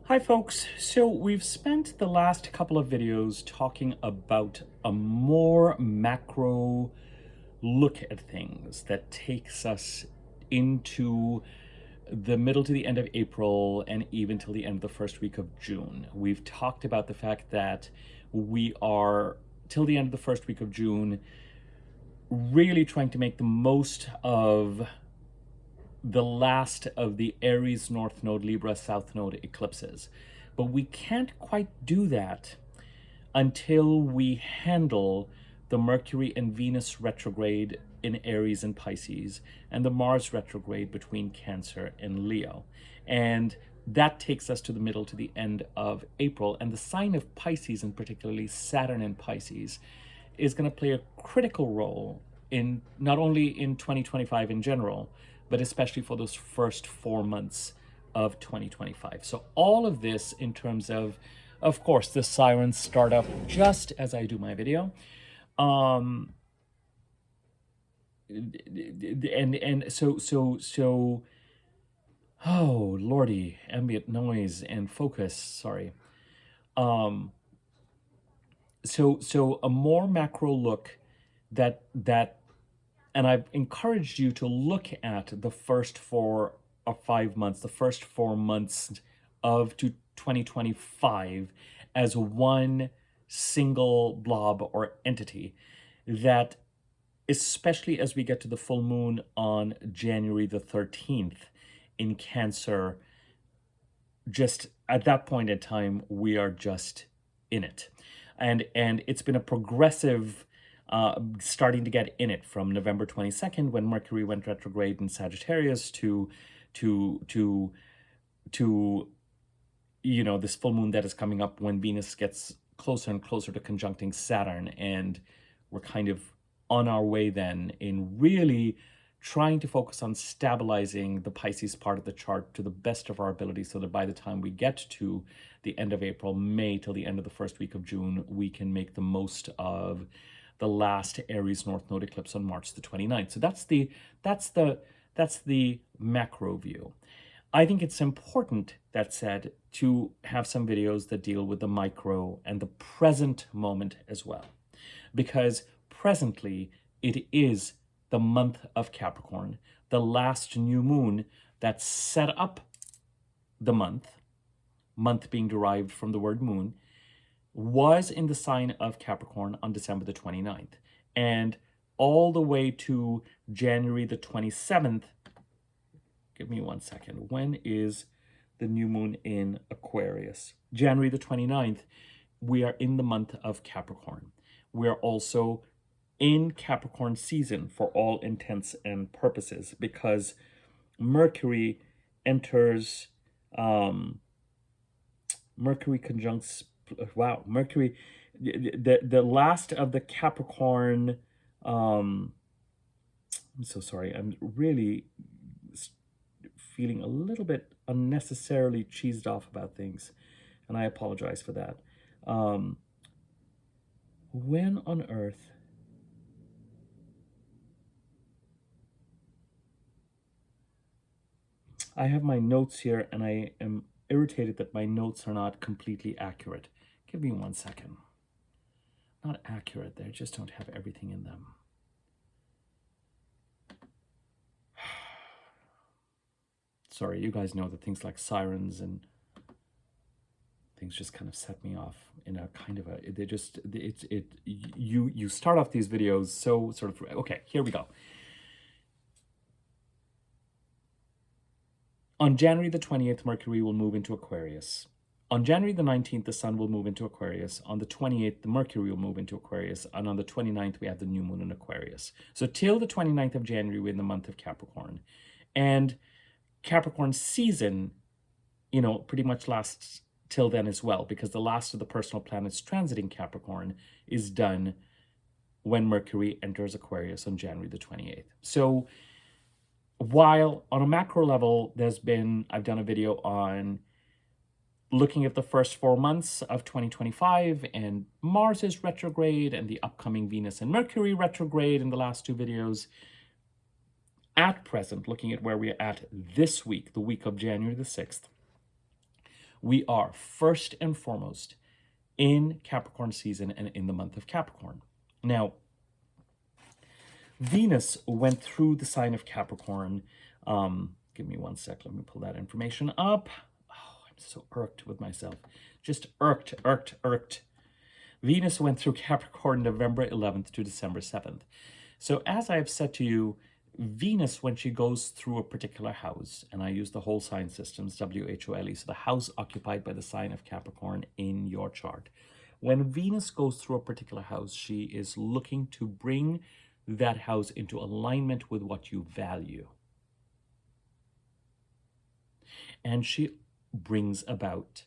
Hi folks, so we've spent the last couple of videos talking about a more macro look at things that takes us into the middle to the end of April and even till the end of the first week of June. We've talked about the fact that we are, till the end of the first week of June, really trying to make the most of the last of the Aries North Node, Libra South Node eclipses. But we can't quite do that until we handle the Mercury and Venus retrograde in Aries and Pisces and the Mars retrograde between Cancer and Leo. And that takes us to the middle to the end of April. And the sign of Pisces, and particularly Saturn in Pisces, is going to play a critical role in not only in 2025 in general, but especially for those first 4 months of 2025. So all of this in terms of course, the sirens start up just as I do my video. And so, oh lordy, ambient noise and focus, sorry. So a more macro look that and I've encouraged you to look at the first 4 or 5 months, the first 4 months of 2025 as one single blob or entity, that especially as we get to the full moon on January the 13th in Cancer, just at that point in time, we are just in it. And it's been a progressive starting to get in it from November 22nd, when Mercury went retrograde in Sagittarius, to this full moon that is coming up when Venus gets closer and closer to conjuncting Saturn, and we're kind of on our way then in really trying to focus on stabilizing the Pisces part of the chart to the best of our ability, so that by the time we get to the end of April, May till the end of the first week of June, we can make the most of the last Aries North Node eclipse on March the 29th. So that's the macro view. I think it's important, that said, to have some videos that deal with the micro and the present moment as well, because presently it is the month of Capricorn, the last new moon that set up the month being derived from the word moon, was in the sign of Capricorn on December the 29th. And all the way to January the 27th, give me 1 second, when is the new moon in Aquarius? January the 29th, we are in the month of Capricorn. We are also in Capricorn season for all intents and purposes, because Mercury enters, Mercury conjuncts, wow, Mercury, the last of the Capricorn, I'm so sorry, I'm really feeling a little bit unnecessarily cheesed off about things, and I apologize for that. When on earth I have my notes here, and I am irritated that my notes are not completely accurate. Give me 1 second. Not accurate, they just don't have everything in them. Sorry, you guys know that things like sirens and things just kind of set me off in a kind of a, you start off these videos so sort of, okay, here we go. On January the 20th, Mercury will move into Aquarius. On January the 19th, the Sun will move into Aquarius. On the 28th, the Mercury will move into Aquarius. And on the 29th, we have the new moon in Aquarius. So till the 29th of January, we're in the month of Capricorn. And Capricorn season, pretty much lasts till then as well, because the last of the personal planets transiting Capricorn is done when Mercury enters Aquarius on January the 28th. So while on a macro level, I've done a video on looking at the first 4 months of 2025 and Mars's retrograde and the upcoming Venus and Mercury retrograde in the last 2 videos. At present, looking at where we're at this week, the week of January the 6th, We are first and foremost in Capricorn season and in the month of Capricorn. Now, Venus went through the sign of Capricorn. Give me one sec. Let me pull that information up. Oh, I'm so irked with myself. Just irked. Venus went through Capricorn November 11th to December 7th. So as I have said to you, Venus, when she goes through a particular house, and I use the whole sign systems, WHOLE, so the house occupied by the sign of Capricorn in your chart. When Venus goes through a particular house, she is looking to bring that house into alignment with what you value. And she brings about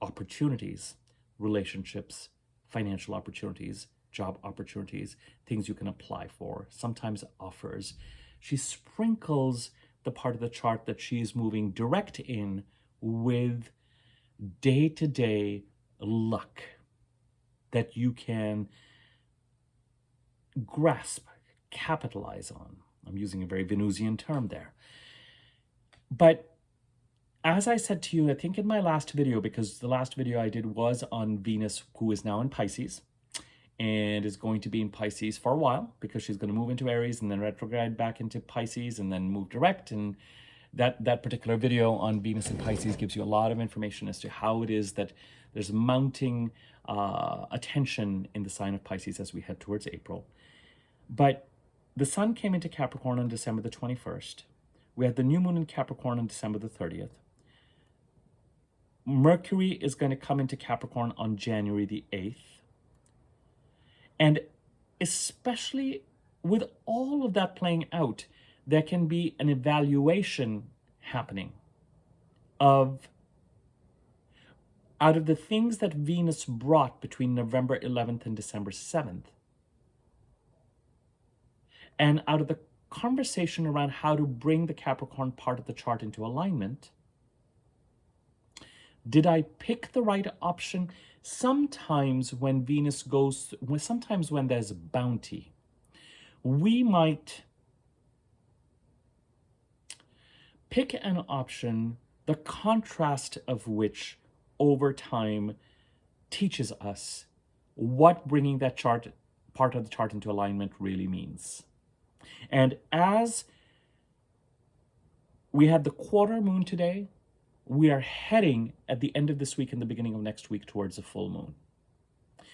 opportunities, relationships, financial opportunities, job opportunities, things you can apply for, sometimes offers. She sprinkles the part of the chart that she is moving direct in with day-to-day luck that you can grasp, capitalize on. I'm using a very Venusian term there. But as I said to you, I think in my last video, because the last video I did was on Venus, who is now in Pisces, and is going to be in Pisces for a while, because she's going to move into Aries and then retrograde back into Pisces and then move direct. And that particular video on Venus and Pisces gives you a lot of information as to how it is that there's mounting attention in the sign of Pisces as we head towards April. But the sun came into Capricorn on December the 21st. We had the new moon in Capricorn on December the 30th. Mercury is going to come into Capricorn on January the 8th. And especially with all of that playing out, there can be an evaluation happening of, out of the things that Venus brought between November 11th and December 7th, and out of the conversation around how to bring the Capricorn part of the chart into alignment, did I pick the right option? Sometimes when Venus goes, sometimes when there's bounty, we might pick an option, the contrast of which over time teaches us what bringing that chart, part of the chart into alignment really means. And as we had the quarter moon today, we are heading at the end of this week and the beginning of next week towards a full moon.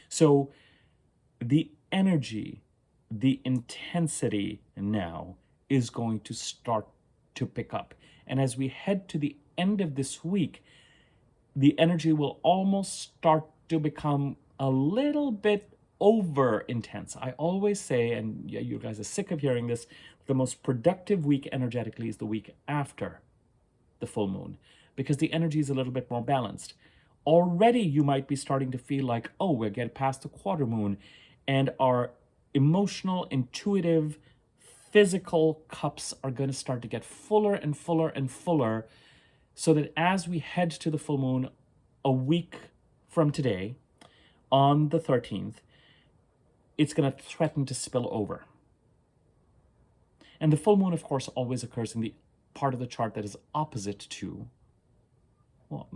So the energy, the intensity now is going to start to pick up. And as we head to the end of this week, the energy will almost start to become a little bit over intense. I always say, and you guys are sick of hearing this, the most productive week energetically is the week after the full moon, because the energy is a little bit more balanced. Already you might be starting to feel like, oh, we're getting past the quarter moon, and our emotional, intuitive, physical cups are going to start to get fuller and fuller and fuller, so that as we head to the full moon a week from today, on the 13th, it's going to threaten to spill over. And the full moon, of course, always occurs in the part of the chart that is opposite to, well,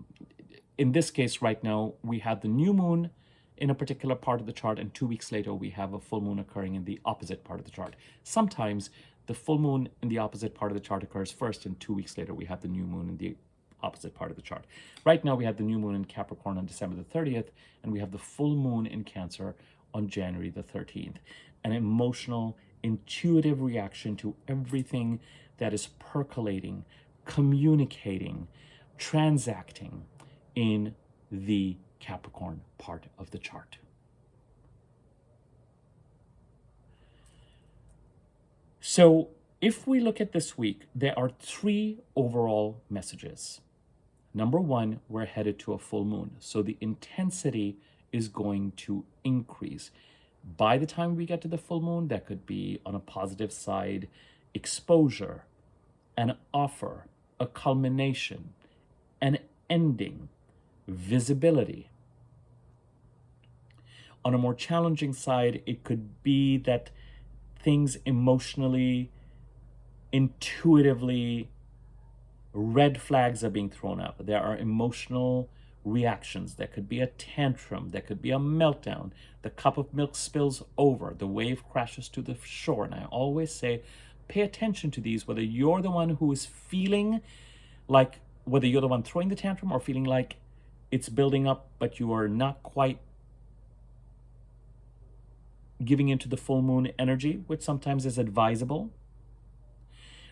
in this case right now, we have the new moon in a particular part of the chart, and 2 weeks later, we have a full moon occurring in the opposite part of the chart. Sometimes the full moon in the opposite part of the chart occurs first, and 2 weeks later, we have the new moon in the opposite part of the chart. Right now, we have the new moon in Capricorn on December the 30th, and we have the full moon in Cancer on January the 13th. An emotional, intuitive reaction to everything that is percolating, communicating, transacting in the Capricorn part of the chart. So if we look at this week, there are 3 overall messages. Number 1, we're headed to a full moon. So the intensity is going to increase. By the time we get to the full moon, that could be, on a positive side, exposure, an offer, a culmination, an ending, visibility. On a more challenging side, it could be that things emotionally, intuitively red flags are being thrown up. There are emotional reactions. There could be a tantrum. There could be a meltdown. The cup of milk spills over. The wave crashes to the shore. And I always say, pay attention to these, whether you're the one who is feeling like, whether you're the one throwing the tantrum or feeling like it's building up, but you are not quite giving into the full moon energy, which sometimes is advisable.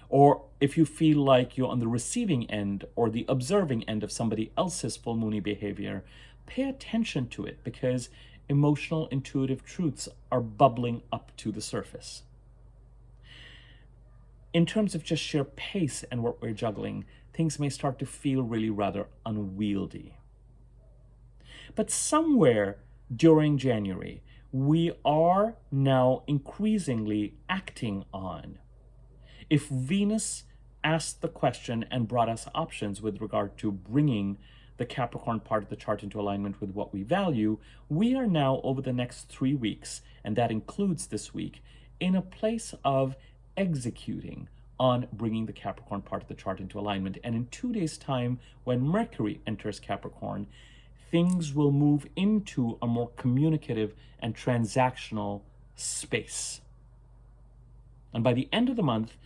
Or if you feel like you're on the receiving end or the observing end of somebody else's full moony behavior, pay attention to it, because emotional intuitive truths are bubbling up to the surface. In terms of just sheer pace and what we're juggling, things may start to feel really rather unwieldy. But somewhere during January, we are now increasingly acting on. If Venus asked the question and brought us options with regard to bringing the Capricorn part of the chart into alignment with what we value, we are now over the next 3 weeks, and that includes this week, in a place of executing on bringing the Capricorn part of the chart into alignment. And in 2 days' time, when Mercury enters Capricorn, things will move into a more communicative and transactional space. And by the end of the month,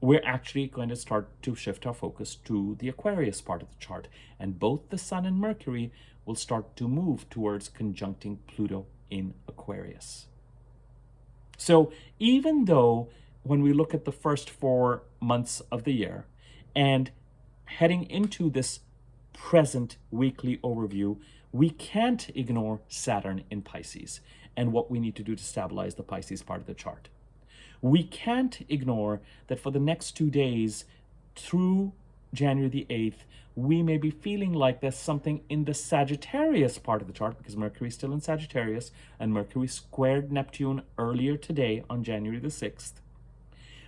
we're actually going to start to shift our focus to the Aquarius part of the chart. And both the Sun and Mercury will start to move towards conjuncting Pluto in Aquarius. So even though when we look at the first 4 months of the year and heading into this present weekly overview, we can't ignore Saturn in Pisces and what we need to do to stabilize the Pisces part of the chart. We can't ignore that for the next 2 days through January the 8th, we may be feeling like there's something in the Sagittarius part of the chart, because Mercury is still in Sagittarius and Mercury squared Neptune earlier today on January the 6th.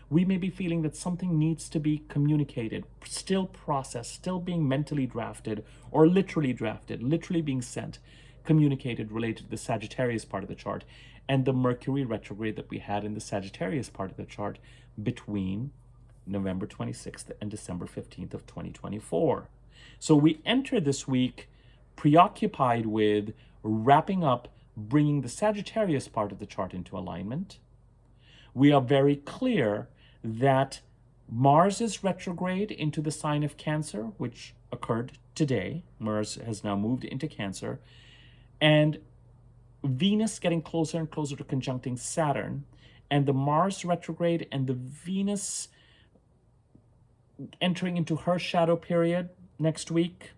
We may be feeling that something needs to be communicated, still processed, still being mentally drafted or literally drafted, literally being sent, communicated, related to the Sagittarius part of the chart and the Mercury retrograde that we had in the Sagittarius part of the chart between November 26th and December 15th of 2024. So we enter this week preoccupied with wrapping up, bringing the Sagittarius part of the chart into alignment. We are very clear that Mars is retrograde into the sign of Cancer, which occurred today. Mars has now moved into Cancer. And Venus getting closer and closer to conjuncting Saturn. And the Mars retrograde and the Venus entering into her shadow period next week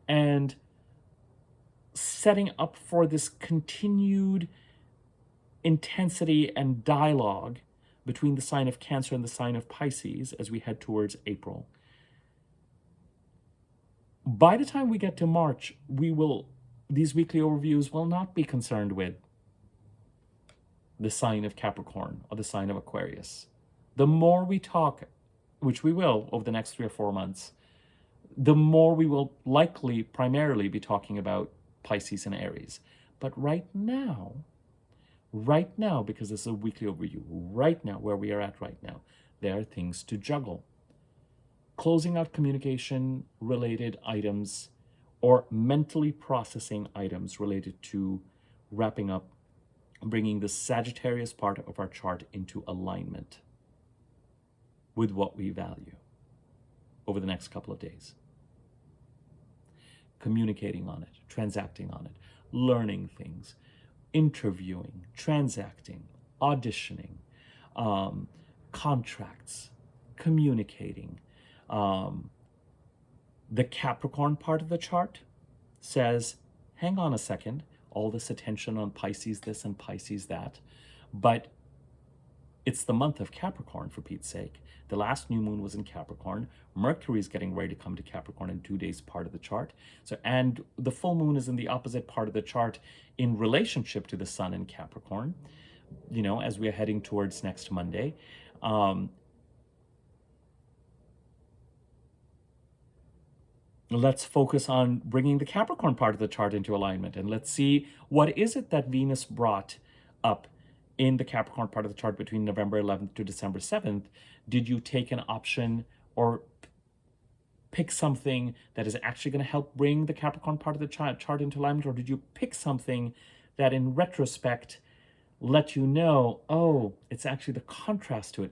and setting up for this continued intensity and dialogue between the sign of Cancer and the sign of Pisces as we head towards April. By the time we get to March, these weekly overviews will not be concerned with the sign of Capricorn or the sign of Aquarius. The more we talk, which we will over the next 3 or 4 months, the more we will likely primarily be talking about Pisces and Aries. But right now, because this is a weekly overview, right now, where we are at right now, there are things to juggle. Closing out communication-related items or mentally processing items related to wrapping up, bringing the Sagittarius part of our chart into alignment with what we value over the next couple of days. Communicating on it, transacting on it, learning things, interviewing, transacting, auditioning, contracts, communicating. The Capricorn part of the chart says, hang on a second, all this attention on Pisces this and Pisces that, but it's the month of Capricorn, for Pete's sake. The last new moon was in Capricorn. Mercury is getting ready to come to Capricorn in 2 days part of the chart. And the full moon is in the opposite part of the chart in relationship to the sun in Capricorn, as we are heading towards next Monday. Let's focus on bringing the Capricorn part of the chart into alignment. And let's see, what is it that Venus brought up in the Capricorn part of the chart between November 11th to December 7th? Did you take an option or pick something that is actually going to help bring the Capricorn part of the chart into alignment? Or did you pick something that in retrospect let you know, oh, it's actually the contrast to it.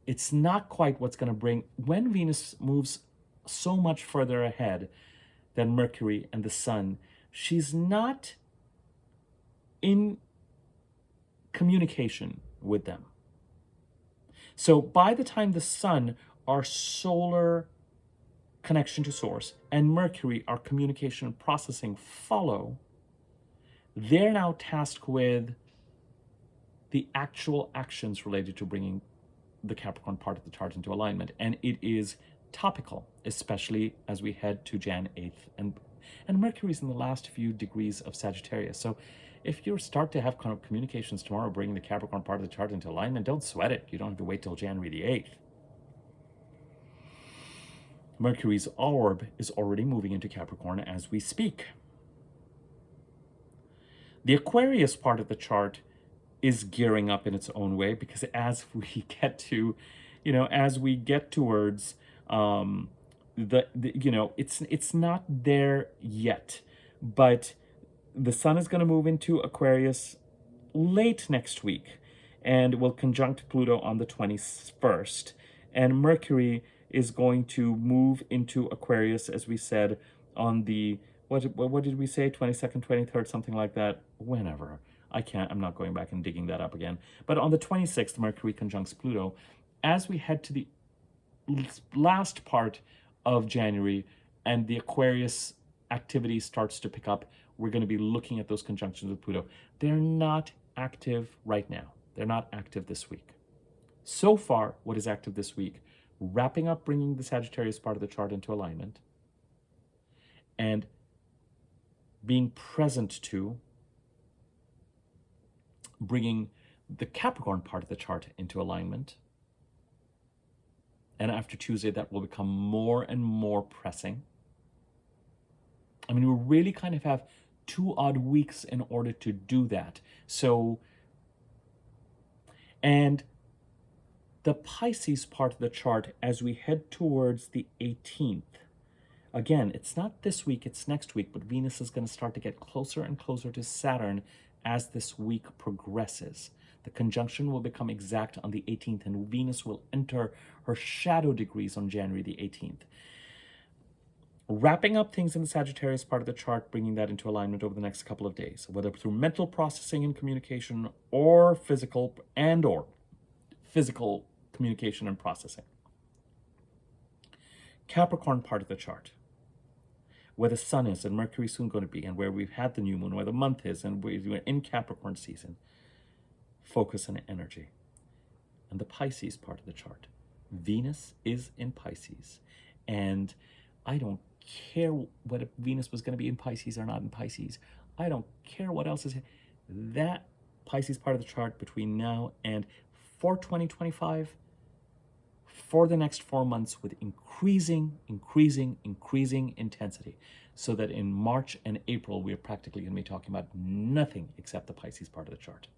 It's not quite what's going to bring. When Venus moves so much further ahead than Mercury and the Sun, she's not in communication with them. So by the time the Sun, our solar connection to source, and Mercury, our communication and processing, follow, they're now tasked with the actual actions related to bringing the Capricorn part of the chart into alignment. And it is topical, especially as we head to Jan 8th. And Mercury's in the last few degrees of Sagittarius. So if you start to have kind of communications tomorrow bringing the Capricorn part of the chart into alignment, don't sweat it. You don't have to wait till January the 8th. Mercury's orb is already moving into Capricorn as we speak. The Aquarius part of the chart is gearing up in its own way, because as we get to, as we get towards it's not there yet, but the Sun is going to move into Aquarius late next week and will conjunct Pluto on the 21st. And Mercury is going to move into Aquarius, as we said, on the, what did we say, 22nd, 23rd, something like that, whenever. I'm not going back and digging that up again. But on the 26th, Mercury conjuncts Pluto. As we head to the last part of January and the Aquarius activity starts to pick up, we're going to be looking at those conjunctions with Pluto. They're not active right now. They're not active this week. So far, what is active this week? Wrapping up, bringing the Sagittarius part of the chart into alignment, and being present to bringing the Capricorn part of the chart into alignment. And after Tuesday, that will become more and more pressing. I mean, we really kind of have 2 odd weeks in order to do that. So, and the Pisces part of the chart, as we head towards the 18th, again, it's not this week, it's next week, but Venus is going to start to get closer and closer to Saturn as this week progresses. The conjunction will become exact on the 18th, and Venus will enter her shadow degrees on January the 18th. Wrapping up things in the Sagittarius part of the chart, bringing that into alignment over the next couple of days, whether through mental processing and communication or physical communication and processing. Capricorn part of the chart, where the Sun is and Mercury is soon going to be, and where we've had the new moon, where the month is, and we're in Capricorn season. Focus and energy. And the Pisces part of the chart, Venus is in Pisces, and I don't care whether Venus was going to be in Pisces or not in Pisces. I don't care what else is. That Pisces part of the chart between now and for 2025, for the next 4 months, with increasing intensity, so that in March and April, we're practically going to be talking about nothing except the Pisces part of the chart.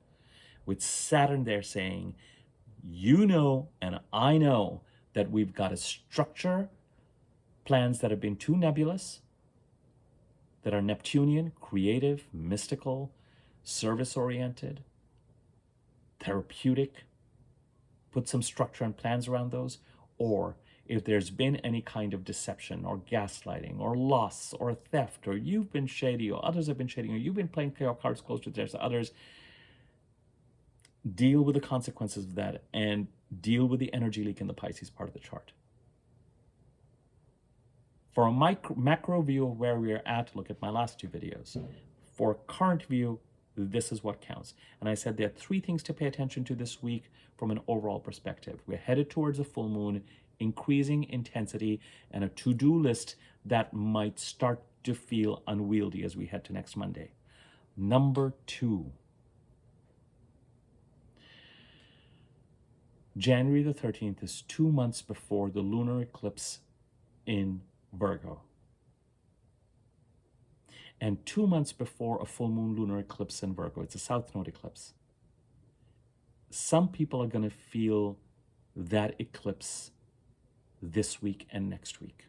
With Saturn there saying, and I know that we've got a structure, plans that have been too nebulous, that are Neptunian, creative, mystical, service-oriented, therapeutic. Put some structure and plans around those. Or if there's been any kind of deception or gaslighting or loss or theft, or you've been shady or others have been shady, or you've been playing your cards close to theirs to others, deal with the consequences of that and deal with the energy leak in the Pisces part of the chart. For a macro view of where we are at, look at my last 2 videos. For a current view, this is what counts. And I said there are 3 things to pay attention to this week from an overall perspective. We're headed towards a full moon, increasing intensity, and a to-do list that might start to feel unwieldy as we head to next Monday. Number 2, January the 13th is 2 months before the lunar eclipse in Virgo, and 2 months before a full moon lunar eclipse in Virgo. It's a south node eclipse. Some people are going to feel that eclipse this week and next week.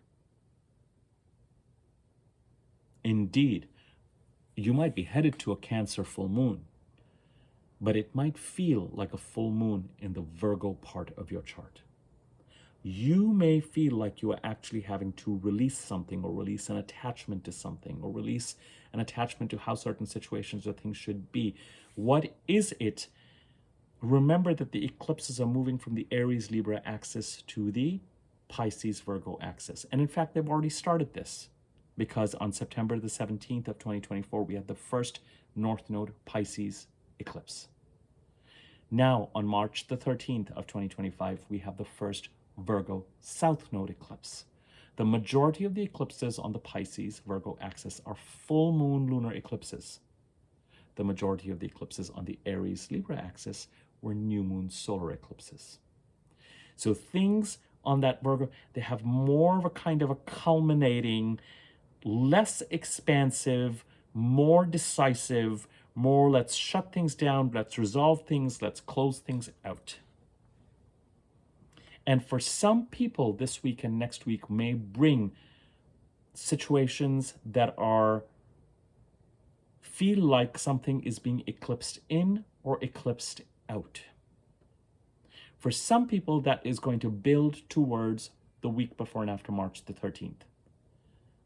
Indeed, you might be headed to a Cancer full moon, but it might feel like a full moon in the Virgo part of your chart. You may feel like you are actually having to release something, or release an attachment to something, or release an attachment to how certain situations or things should be. What is it? Remember that the eclipses are moving from the Aries Libra axis to the Pisces Virgo axis. And in fact, they've already started this, because on September the 17th of 2024, we had the first North Node Pisces eclipse. Now, on March the 13th of 2025, we have the first Virgo South Node eclipse. The majority of the eclipses on the Pisces Virgo axis are full moon lunar eclipses. The majority of the eclipses on the Aries Libra axis were new moon solar eclipses. So things on that Virgo, they have more of a kind of a culminating, less expansive, more decisive, more let's shut things down, let's resolve things, let's close things out. And for some people, this week and next week may bring situations that feel like something is being eclipsed in or eclipsed out. For some people, that is going to build towards the week before and after March the 13th.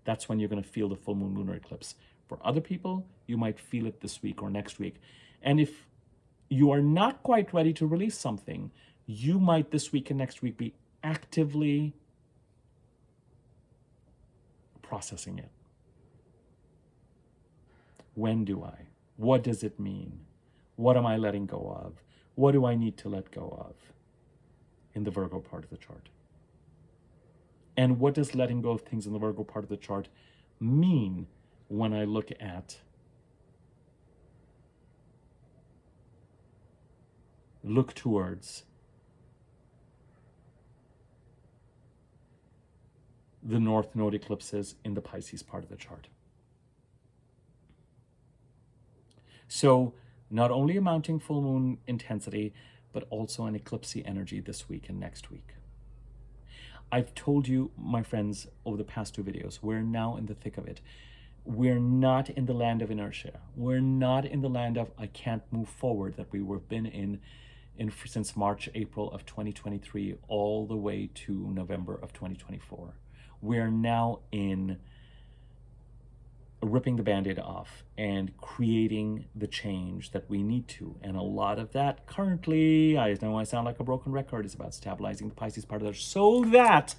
That's when you're going to feel the full moon lunar eclipse. For other people, you might feel it this week or next week. And if you are not quite ready to release something, you might this week and next week be actively processing it. When do I? What does it mean? What am I letting go of? What do I need to let go of in the Virgo part of the chart? And what does letting go of things in the Virgo part of the chart mean when I look towards the North Node eclipses in the Pisces part of the chart? So not only a mounting full moon intensity, but also an eclipsy energy this week and next week. I've told you, my friends, over the past two videos, we're now in the thick of it. We're not in the land of inertia. We're not in the land of I can't move forward that we have been in since March, April of 2023, all the way to November of 2024. We're now in ripping the Band-Aid off and creating the change that we need to. And a lot of that currently, I know I sound like a broken record, is about stabilizing the Pisces part of it, so that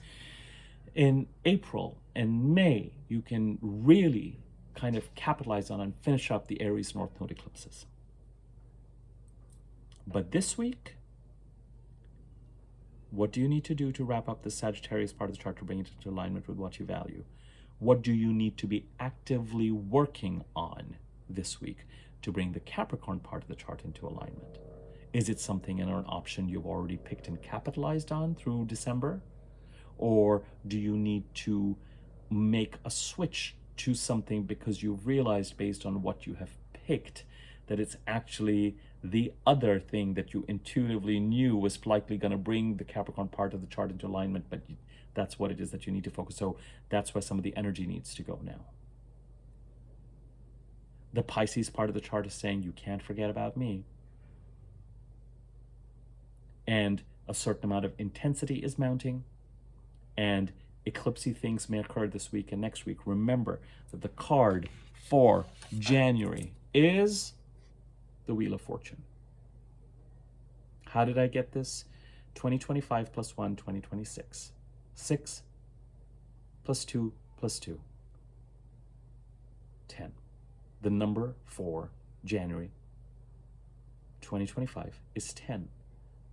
in April and May, you can really kind of capitalize on and finish up the Aries North Node eclipses. But this week, what do you need to do to wrap up the Sagittarius part of the chart to bring it into alignment with what you value? What do you need to be actively working on this week to bring the Capricorn part of the chart into alignment? Is it something or an option you've already picked and capitalized on through December? Or do you need to make a switch to something because you've realized based on what you have picked that it's actually the other thing that you intuitively knew was likely going to bring the Capricorn part of the chart into alignment, but that's what it is that you need to focus. So that's where some of the energy needs to go now. The Pisces part of the chart is saying, you can't forget about me. And a certain amount of intensity is mounting, and eclipsy things may occur this week and next week. Remember that the card for January is the Wheel of Fortune. How did I get this? 2025 plus 1, 2026. 6 plus 2 plus 2. 10. The number for January 2025 is 10,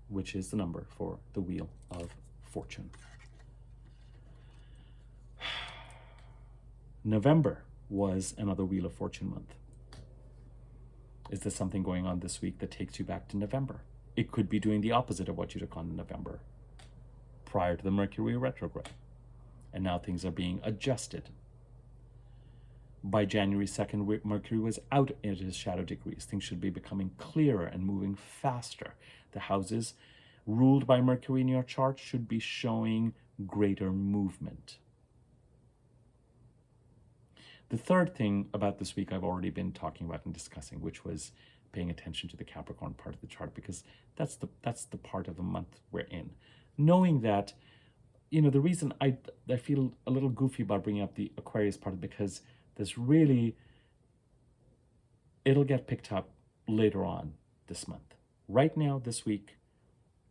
which is the number for the Wheel of Fortune. November was another Wheel of Fortune month. Is there something going on this week that takes you back to November? It could be doing the opposite of what you took on in November, prior to the Mercury retrograde. And now things are being adjusted. By January 2nd, Mercury was out at his shadow degrees. Things should be becoming clearer and moving faster. The houses ruled by Mercury in your chart should be showing greater movement. The third thing about this week I've already been talking about and discussing, which was paying attention to the Capricorn part of the chart, because that's the part of the month we're in. Knowing that, the reason I feel a little goofy about bringing up the Aquarius part, because there's really, it'll get picked up later on this month. Right now, this week,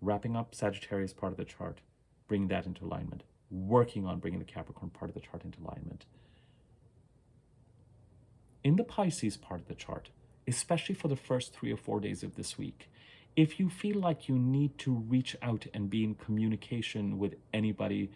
wrapping up Sagittarius part of the chart, bringing that into alignment, working on bringing the Capricorn part of the chart into alignment. In the Pisces part of the chart, especially for the first 3 or 4 days of this week, if you feel like you need to reach out and be in communication with anybody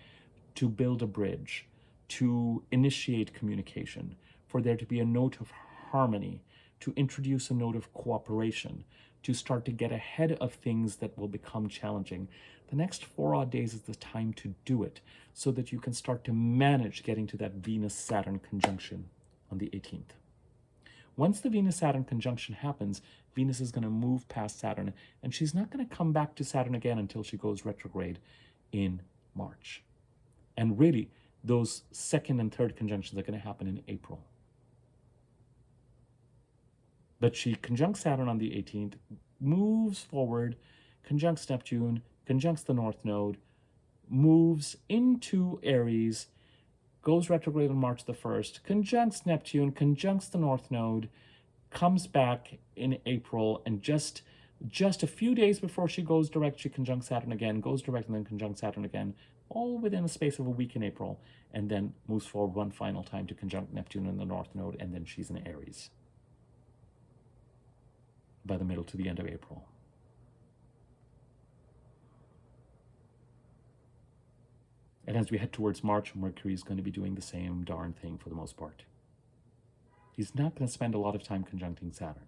to build a bridge, to initiate communication, for there to be a note of harmony, to introduce a note of cooperation, to start to get ahead of things that will become challenging, the next 4 odd days is the time to do it, so that you can start to manage getting to that Venus-Saturn conjunction on the 18th. Once the Venus-Saturn conjunction happens, Venus is going to move past Saturn, and she's not going to come back to Saturn again until she goes retrograde in March. And really, those second and third conjunctions are going to happen in April. But she conjuncts Saturn on the 18th, moves forward, conjuncts Neptune, conjuncts the North Node, moves into Aries, goes retrograde on March the 1st, conjuncts Neptune, conjuncts the North Node, comes back in April, and just a few days before she goes direct, she conjuncts Saturn again, goes direct, and then conjuncts Saturn again, all within a space of a week in April, and then moves forward one final time to conjunct Neptune in the North Node, and then she's in Aries by the middle to the end of April. And as we head towards March, Mercury is going to be doing the same darn thing for the most part. He's not going to spend a lot of time conjuncting Saturn.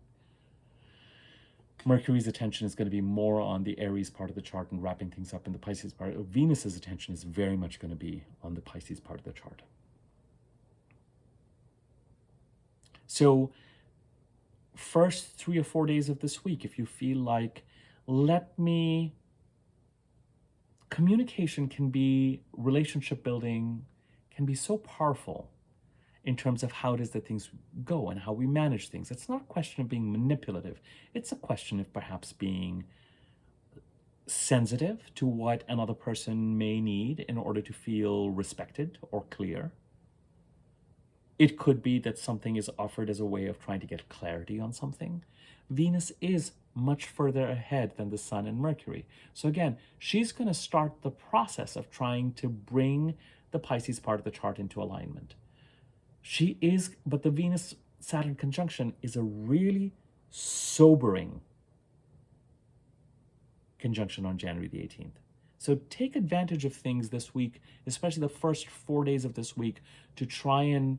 Mercury's attention is going to be more on the Aries part of the chart and wrapping things up in the Pisces part. Venus's attention is very much going to be on the Pisces part of the chart. So, first 3 or 4 days of this week, if you feel like, communication can be, relationship building can be so powerful in terms of how it is that things go and how we manage things. It's not a question of being manipulative. It's a question of perhaps being sensitive to what another person may need in order to feel respected or clear. It could be that something is offered as a way of trying to get clarity on something. Venus is much further ahead than the Sun and Mercury. So again, she's going to start the process of trying to bring the Pisces part of the chart into alignment. But the Venus-Saturn conjunction is a really sobering conjunction on January the 18th. So take advantage of things this week, especially the first 4 days of this week, to try and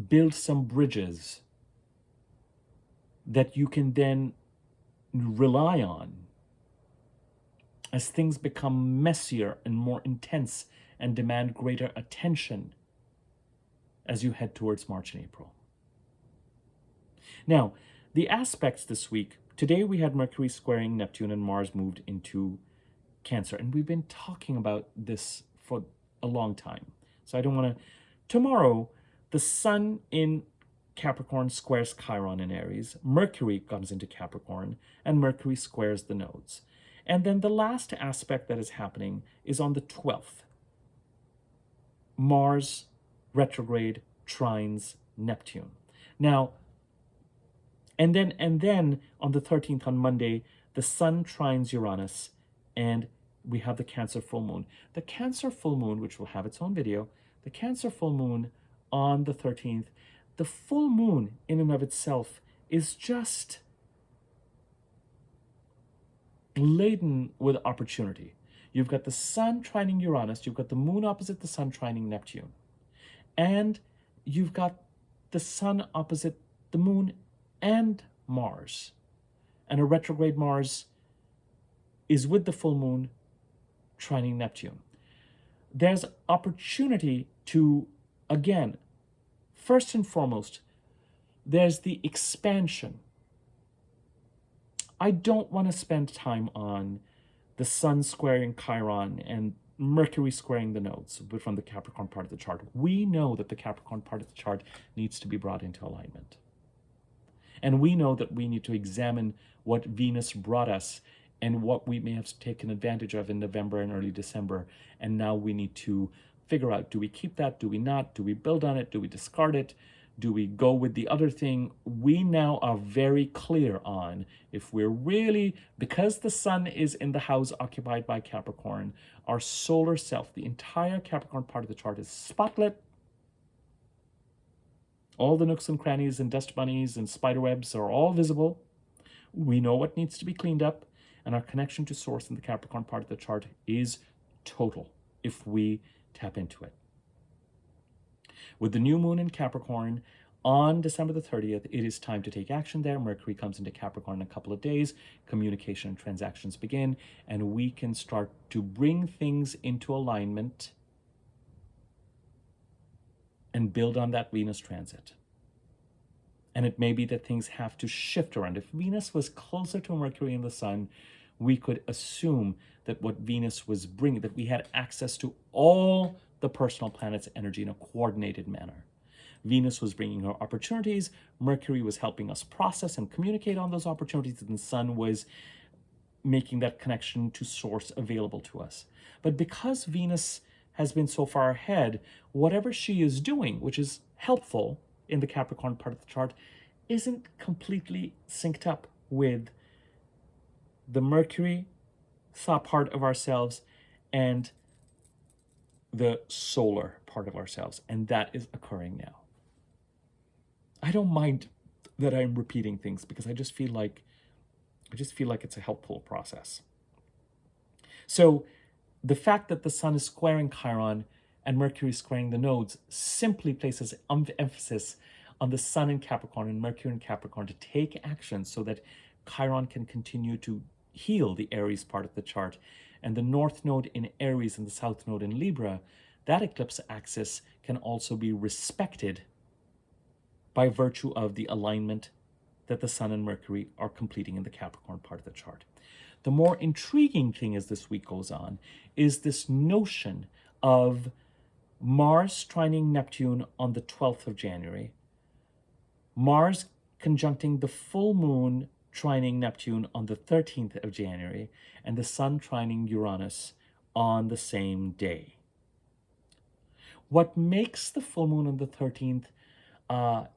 build some bridges that you can then rely on as things become messier and more intense and demand greater attention as you head towards March and April. Now, the aspects this week, today we had Mercury squaring Neptune and Mars moved into Cancer, and we've been talking about this for a long time. So I don't want to... Tomorrow, the Sun in Capricorn squares Chiron in Aries, Mercury comes into Capricorn, and Mercury squares the nodes. And then the last aspect that is happening is on the 12th. Mars retrograde trines Neptune. Now, and then on the 13th, on Monday, the Sun trines Uranus, and we have the Cancer full moon. The Cancer full moon, which will have its own video, the Cancer full moon on the 13th, the full moon in and of itself is just laden with opportunity. You've got the Sun trining Uranus, you've got the moon opposite the Sun trining Neptune, and you've got the Sun opposite the moon and Mars. And a retrograde Mars is with the full moon trining Neptune. There's opportunity to, again, first and foremost, there's the expansion. I don't want to spend time on the Sun squaring Chiron and Mercury squaring the nodes, but from the Capricorn part of the chart, we know that the Capricorn part of the chart needs to be brought into alignment. And we know that we need to examine what Venus brought us and what we may have taken advantage of in November and early December. And now we need to figure out, do we keep that? Do we not? Do we build on it? Do we discard it? Do we go with the other thing? We now are very clear on if we're really, because the Sun is in the house occupied by Capricorn, our solar self, the entire Capricorn part of the chart is spotlit. All the nooks and crannies and dust bunnies and spider webs are all visible. We know what needs to be cleaned up, and our connection to source in the Capricorn part of the chart is total if we tap into it. With the new moon in Capricorn on December the 30th, it is time to take action there. Mercury comes into Capricorn in a couple of days. Communication and transactions begin, and we can start to bring things into alignment and build on that Venus transit. And it may be that things have to shift around. If Venus was closer to Mercury and the Sun, we could assume that what Venus was bringing, that we had access to all the personal planet's energy in a coordinated manner. Venus was bringing her opportunities, Mercury was helping us process and communicate on those opportunities, and the Sun was making that connection to source available to us. But because Venus has been so far ahead, whatever she is doing, which is helpful in the Capricorn part of the chart, isn't completely synced up with the Mercury part of ourselves and the solar part of ourselves, and that is occurring now. I don't mind that I'm repeating things because I just feel like it's a helpful process. So the fact that the Sun is squaring Chiron and Mercury squaring the nodes simply places emphasis on the Sun in Capricorn and Mercury in Capricorn to take action so that Chiron can continue to heal the Aries part of the chart. And the North Node in Aries and the South Node in Libra, that eclipse axis can also be respected by virtue of the alignment that the Sun and Mercury are completing in the Capricorn part of the chart. The more intriguing thing as this week goes on is this notion of Mars trining Neptune on the 12th of January, Mars conjuncting the full moon trining Neptune on the 13th of January, and the Sun trining Uranus on the same day. What makes the full moon on the 13th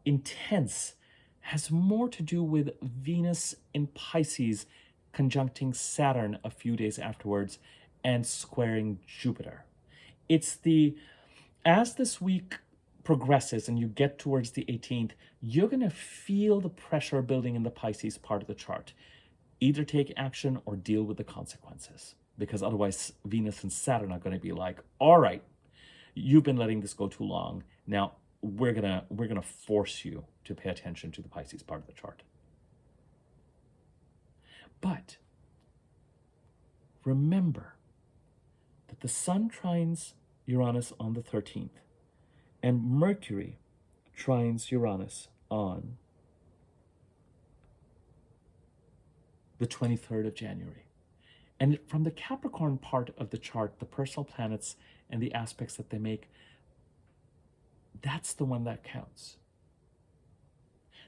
intense has more to do with Venus in Pisces conjuncting Saturn a few days afterwards and squaring Jupiter. As this week progresses and you get towards the 18th, you're going to feel the pressure building in the Pisces part of the chart. Either take action or deal with the consequences, because otherwise Venus and Saturn are going to be like, all right, you've been letting this go too long. Now we're gonna force you to pay attention to the Pisces part of the chart. But remember that the Sun trines Uranus on the 13th, and Mercury trines Uranus on the 23rd of January. And from the Capricorn part of the chart, the personal planets and the aspects that they make, that's the one that counts.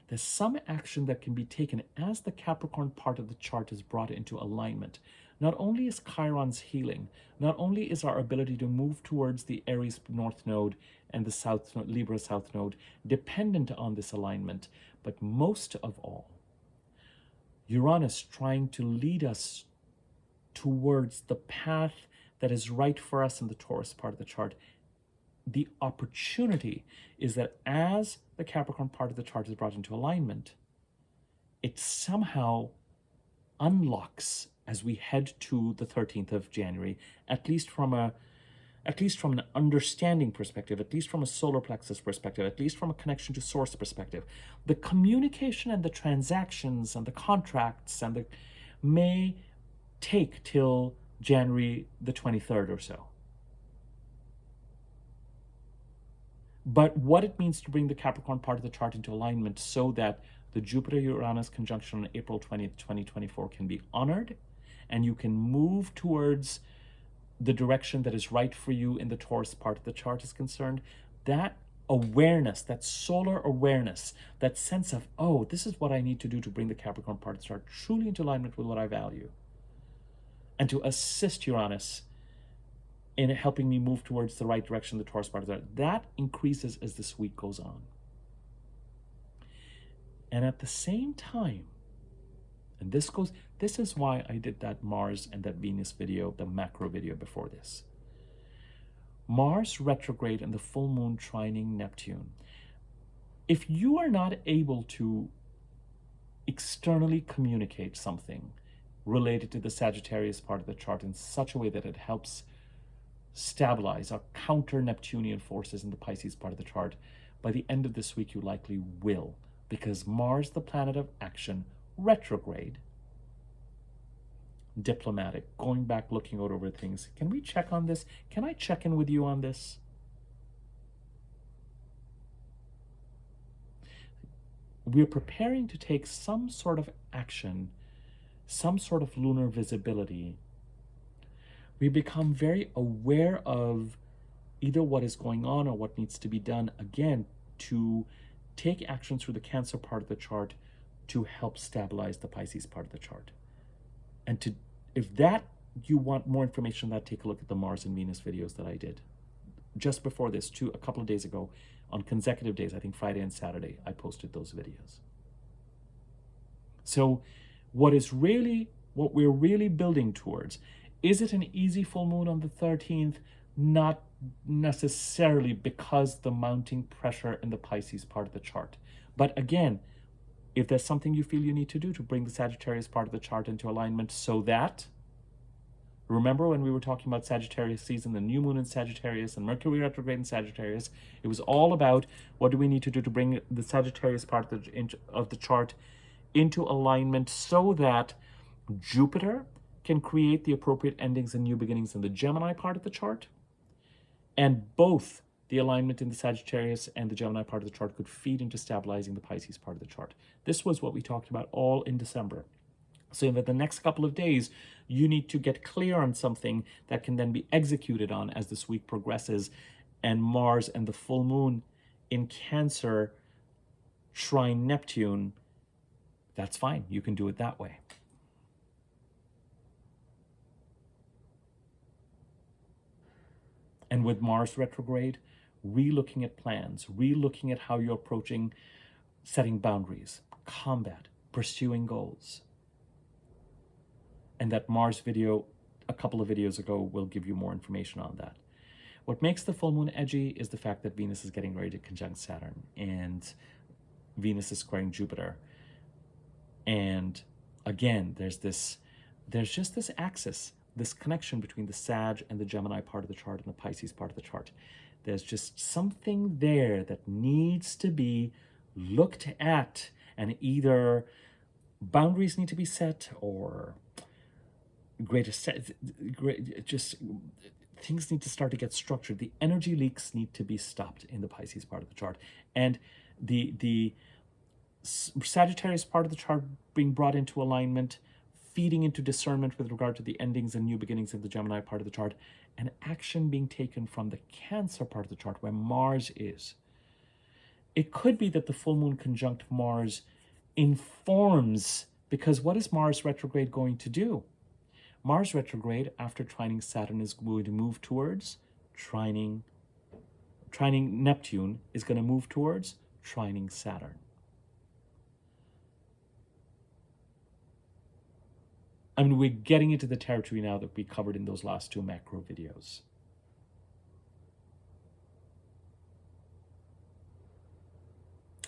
There's some action that can be taken as the Capricorn part of the chart is brought into alignment. Not only is Chiron's healing, not only is our ability to move towards the Aries North Node and the South Node, Libra South Node dependent on this alignment, but most of all, Uranus trying to lead us towards the path that is right for us in the Taurus part of the chart. The opportunity is that as the Capricorn part of the chart is brought into alignment, it somehow unlocks as we head to the 13th of January, at least from an understanding perspective, at least from a solar plexus perspective, at least from a connection to source perspective. The communication and the transactions and the contracts may take till January the 23rd or so. But what it means to bring the Capricorn part of the chart into alignment so that the Jupiter-Uranus conjunction on April 20th, 2024 can be honored and you can move towards the direction that is right for you in the Taurus part of the chart is concerned, that awareness, that solar awareness, that sense of, oh, this is what I need to do to bring the Capricorn part of the chart truly into alignment with what I value, and to assist Uranus in helping me move towards the right direction, the Taurus part of the chart, that increases as this week goes on. And at the same time, and this is why I did that Mars and that Venus video, the macro video before this. Mars retrograde and the full moon trining Neptune. If you are not able to externally communicate something related to the Sagittarius part of the chart in such a way that it helps stabilize or counter Neptunian forces in the Pisces part of the chart, by the end of this week you likely will, because Mars, the planet of action, retrograde, diplomatic, going back, looking out over things. Can we check on this? Can I check in with you on this? We're preparing to take some sort of action, some sort of lunar visibility. We become very aware of either what is going on or what needs to be done, again, to take action through the Cancer part of the chart to help stabilize the Pisces part of the chart. And to, if that, you want more information on that, take a look at the Mars and Venus videos that I did just before this, a couple of days ago, on consecutive days, I think Friday and Saturday, I posted those videos. So what we're really building towards, is it an easy full moon on the 13th? Not necessarily, because the mounting pressure in the Pisces part of the chart. But again, if there's something you feel you need to do to bring the Sagittarius part of the chart into alignment, so that, remember when we were talking about Sagittarius season, the new moon in Sagittarius and Mercury retrograde in Sagittarius, it was all about what do we need to do to bring the Sagittarius part of the chart into alignment, so that Jupiter can create the appropriate endings and new beginnings in the Gemini part of the chart, and both the alignment in the Sagittarius and the Gemini part of the chart could feed into stabilizing the Pisces part of the chart. This was what we talked about all in December. So that the next couple of days, you need to get clear on something that can then be executed on as this week progresses, and Mars and the full moon in Cancer trine Neptune, that's fine. You can do it that way. And with Mars retrograde, re-looking at plans, re-looking at how you're approaching setting boundaries, combat, pursuing goals. And that Mars video, a couple of videos ago, will give you more information on that. What makes the full moon edgy is the fact that Venus is getting ready to conjunct Saturn, and Venus is squaring Jupiter. And again, there's just this axis, this connection between the Sag and the Gemini part of the chart and the Pisces part of the chart. There's just something there that needs to be looked at, and either boundaries need to be set, or just things need to start to get structured. The energy leaks need to be stopped in the Pisces part of the chart, and the Sagittarius part of the chart being brought into alignment, feeding into discernment with regard to the endings and new beginnings in the Gemini part of the chart, and action being taken from the Cancer part of the chart where Mars is. It could be that the full moon conjunct Mars informs, because what is Mars retrograde going to do? Mars retrograde, after trining Saturn, is going to move towards trining Neptune, is going to move towards trining Saturn. I mean, we're getting into the territory now that we covered in those last two macro videos.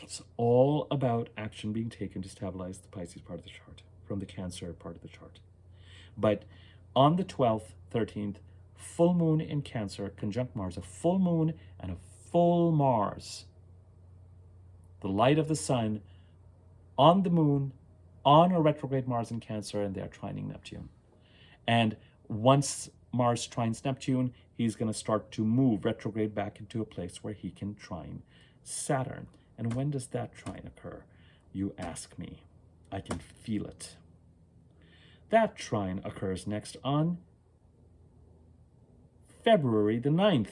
It's all about action being taken to stabilize the Pisces part of the chart from the Cancer part of the chart. But on the 12th, 13th, full moon in Cancer conjunct Mars, a full moon and a full Mars, the light of the sun on the moon, on a retrograde Mars in Cancer, and they're trining Neptune. And once Mars trines Neptune, he's going to start to move retrograde back into a place where he can trine Saturn. And when does that trine occur? You ask me. I can feel it. That trine occurs next on February the 9th.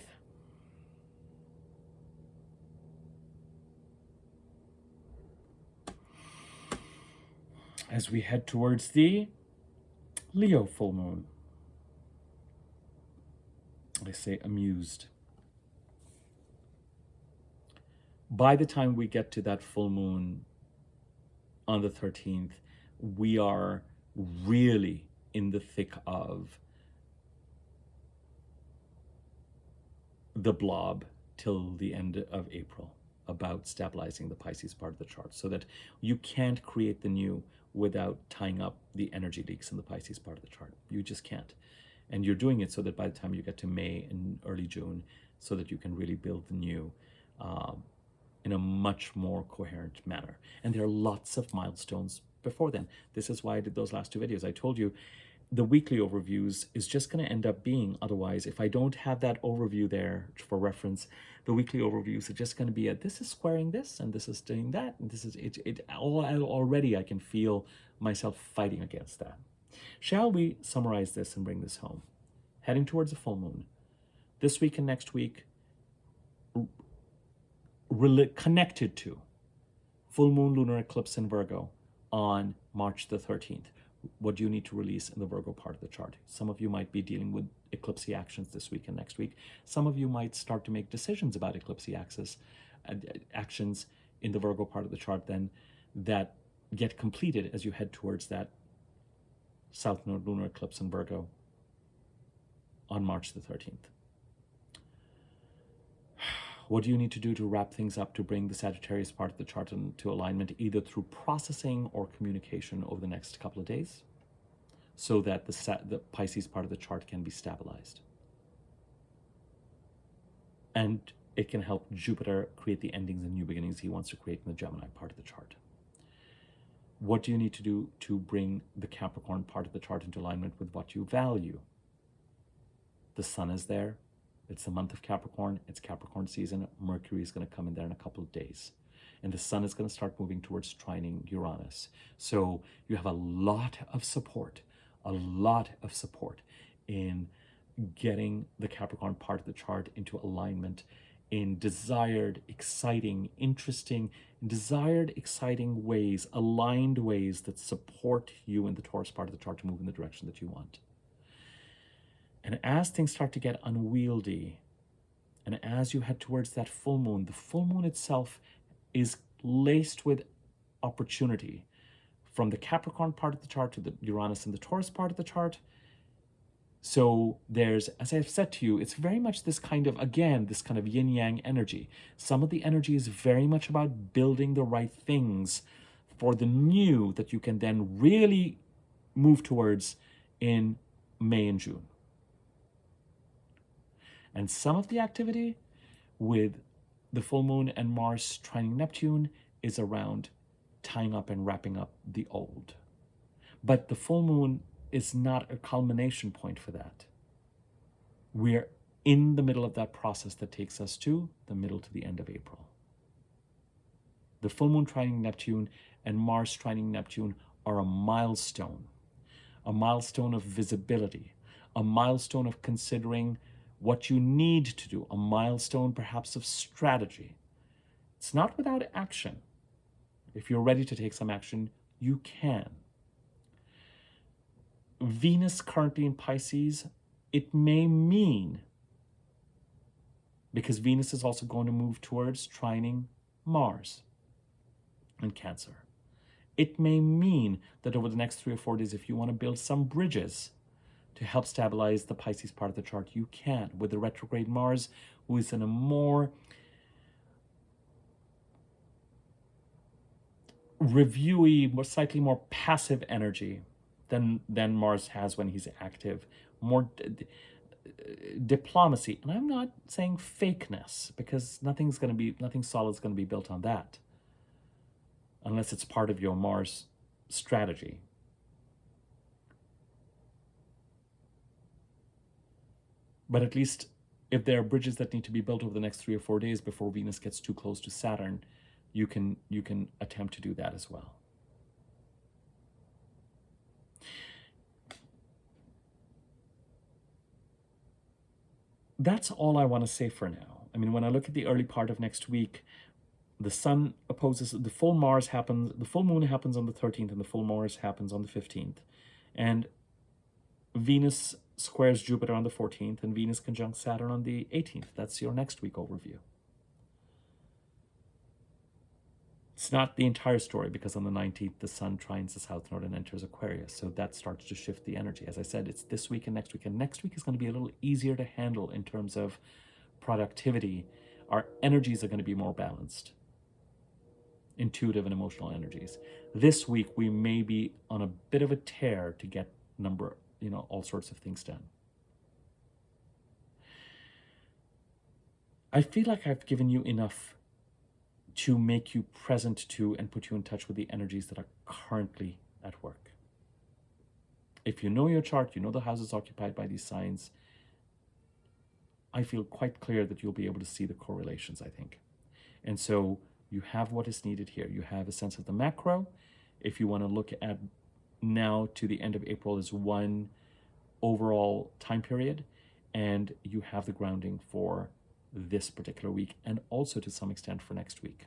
As we head towards the Leo full moon. I say amused. By the time we get to that full moon on the 13th, we are really in the thick of the blob till the end of April about stabilizing the Pisces part of the chart, so that you can't create the new without tying up the energy leaks in the Pisces part of the chart. You just can't. And you're doing it so that by the time you get to May and early June, so that you can really build the new in a much more coherent manner. And there are lots of milestones before then. This is why I did those last two videos. I told you the weekly overviews is just going to end up being, otherwise, if I don't have that overview there for reference, the weekly overviews are just going to be this is squaring this, and this is doing that, and this is it. Already I can feel myself fighting against that. Shall we summarize this and bring this home? Heading towards a full moon. This week and next week, connected to full moon lunar eclipse in Virgo on March the 13th. What do you need to release in the Virgo part of the chart? Some of you might be dealing with eclipse actions this week and next week. Some of you might start to make decisions about eclipse actions in the Virgo part of the chart then that get completed as you head towards that South Node lunar eclipse in Virgo on March the 13th. What do you need to do to wrap things up to bring the Sagittarius part of the chart into alignment, either through processing or communication over the next couple of days, so that the Pisces part of the chart can be stabilized? And it can help Jupiter create the endings and new beginnings he wants to create in the Gemini part of the chart. What do you need to do to bring the Capricorn part of the chart into alignment with what you value? The sun is there. It's the month of Capricorn. It's Capricorn season. Mercury is going to come in there in a couple of days. And the sun is going to start moving towards trining Uranus. So you have a lot of support in getting the Capricorn part of the chart into alignment in desired, exciting, interesting, desired, exciting ways, aligned ways that support you in the Taurus part of the chart to move in the direction that you want. And as things start to get unwieldy, and as you head towards that full moon, the full moon itself is laced with opportunity from the Capricorn part of the chart to the Uranus and the Taurus part of the chart. So there's, as I've said to you, it's very much this kind of, again, this kind of yin-yang energy. Some of the energy is very much about building the right things for the new that you can then really move towards in May and June. And some of the activity with the full moon and Mars trining Neptune is around tying up and wrapping up the old. But the full moon is not a culmination point for that. We're in the middle of that process that takes us to the middle to the end of April. The full moon trining Neptune and Mars trining Neptune are a milestone of visibility, a milestone of considering what you need to do, a milestone perhaps of strategy. It's not without action. If you're ready to take some action, you can. Venus currently in Pisces, it may mean, because Venus is also going to move towards trining Mars in Cancer. It may mean that over the next 3 or 4 days, if you want to build some bridges to help stabilize the Pisces part of the chart, you can, with the retrograde Mars, who is in a more reviewy, slightly more passive energy than Mars has when he's active. More diplomacy. And I'm not saying fakeness, because nothing solid is going to be built on that, unless it's part of your Mars strategy. But at least if there are bridges that need to be built over the next 3 or 4 days before Venus gets too close to Saturn, you can attempt to do that as well. that's all I want to say for now. I mean, when I look at the early part of next week, the sun opposes the full Mars happens, the full moon happens on the 13th, and the full Mars happens on the 15th. And Venus squares Jupiter on the 14th, and Venus conjunct Saturn on the 18th. That's your next week overview. It's not the entire story, because on the 19th, the sun trines the south node and enters Aquarius. So that starts to shift the energy. As I said, it's this week and next week. And next week is going to be a little easier to handle in terms of productivity. Our energies are going to be more balanced. Intuitive and emotional energies. This week, we may be on a bit of a tear to get all sorts of things done. I feel like I've given you enough to make you present to and put you in touch with the energies that are currently at work. If you know your chart, you know the houses occupied by these signs, I feel quite clear that you'll be able to see the correlations, I think. And so you have what is needed here. You have a sense of the macro. If you want to look at now to the end of April as one overall time period, and you have the grounding for this particular week, and also to some extent for next week.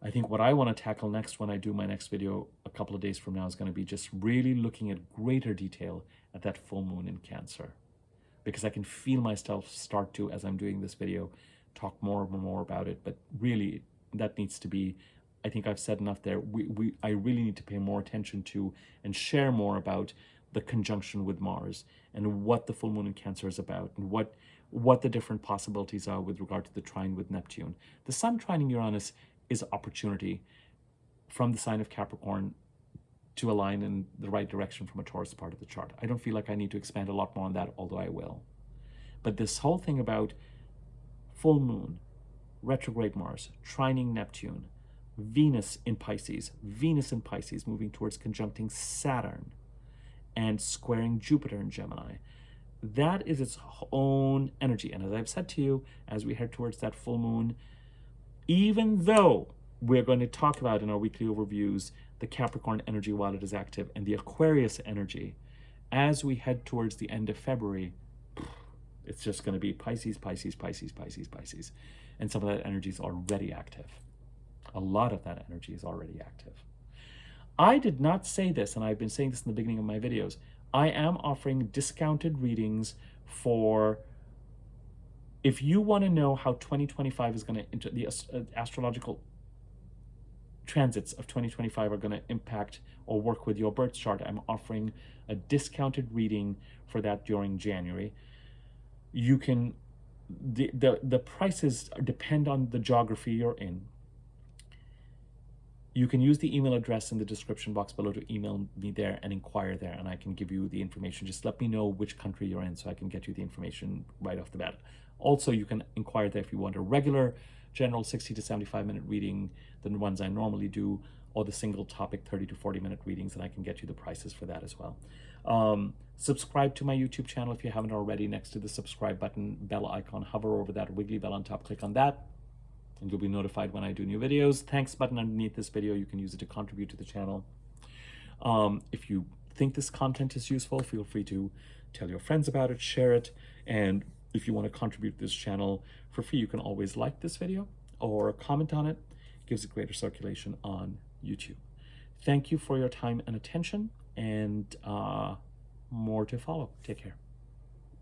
I think what I want to tackle next when I do my next video a couple of days from now is going to be just really looking at greater detail at that full moon in Cancer, because I can feel myself start to, as I'm doing this video, talk more and more about it. But really, that needs to be, I think I've said enough there. I really need to pay more attention to and share more about the conjunction with Mars and what the full moon in Cancer is about, and what the different possibilities are with regard to the trine with Neptune. The sun trining Uranus is opportunity from the sign of Capricorn to align in the right direction from a Taurus part of the chart. I don't feel like I need to expand a lot more on that, although I will. But this whole thing about full moon, retrograde Mars, trining Neptune, Venus in Pisces moving towards conjuncting Saturn, and squaring Jupiter in Gemini. That is its own energy. And as I've said to you, as we head towards that full moon, even though we're going to talk about in our weekly overviews the Capricorn energy while it is active and the Aquarius energy, as we head towards the end of February, it's just going to be Pisces. And some of that energy is already active. A lot of that energy is already active. I did not say this, and I've been saying this in the beginning of my videos. I am offering discounted readings for, if you want to know how 2025 is going to, the astrological transits of 2025 are going to impact or work with your birth chart, I'm offering a discounted reading for that during January. You can, the prices depend on the geography you're in. You can use the email address in the description box below to email me there and inquire there, and I can give you the information. Just let me know which country you're in so I can get you the information right off the bat. Also, you can inquire there if you want a regular general 60 to 75 minute reading, the ones I normally do, or the single topic 30 to 40 minute readings, and I can get you the prices for that as well. Subscribe to my YouTube channel if you haven't already. Next to the subscribe button, bell icon, hover over that wiggly bell on top, click on that, and you'll be notified when I do new videos. Thanks button underneath this video, you can use it to contribute to the channel. If you think this content is useful, feel free to tell your friends about it, share it, and if you want to contribute to this channel for free, you can always like this video or comment on it. It gives it greater circulation on YouTube. Thank you for your time and attention, and more to follow. Take care.